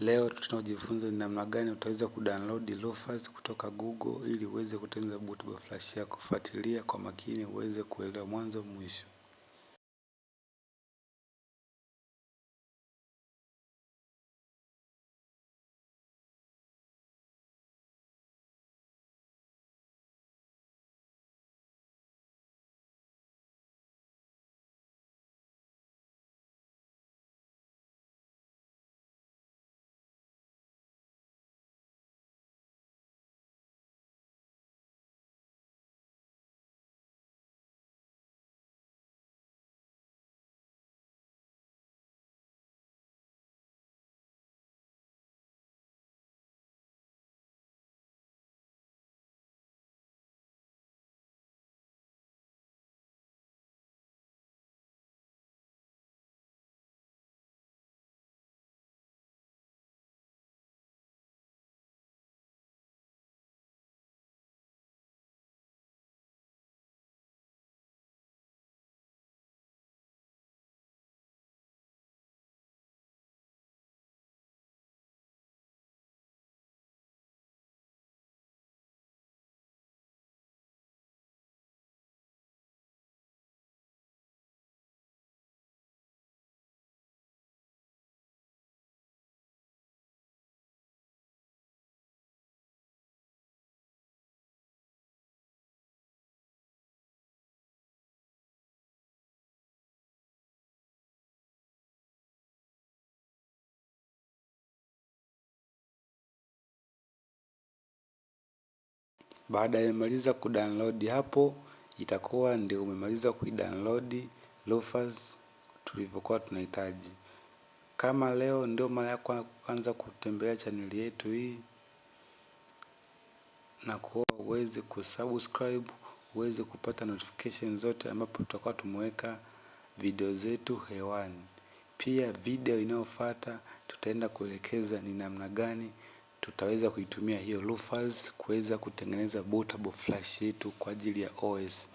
Leo tunajifunza ni namna gani utaweza kudownload loafers kutoka Google ili uweze kutengeneza bootable flash yako. Kufuatilia kwa makini uweze kuelewa mwanzo mwisho. Baada ya kumaliza kudownload hapo, itakuwa ndio umemaliza kuidownload loafers tulivyokuwa tunahitaji. Kama leo ndio mara yako ya kwanza kutembelea channel yetu hii, na kuomba uweze kusubscribe, uweze kupata notification zote ambapo tutakuwa tumeweka video zetu hewani. Pia video inayofuata tutaenda kuelekeza ni namna gani tutaweza kuitumia hiyo loafers kuweza kutengeneza bootable flash yetu kwa ajili ya OS.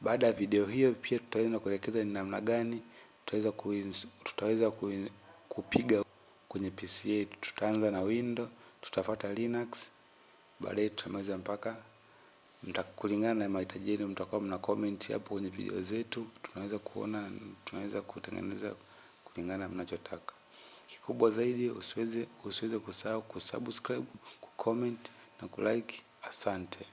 Baada ya video hiyo pia tutaenda kuelekeza ni namna gani tutaweza kupiga kwenye PC yetu. Tutaanza na Windows, tutafuata Linux, baadaye tutamaliza mpaka kulingana na mahitaji yenu. Mtakuwa mna comment hapo kwenye video zetu, tunaweza kutengeneza kulingana mnachotaka. Kikubwa zaidi usiweze kusahau kusubscribe, kucomment na kulike. Asante.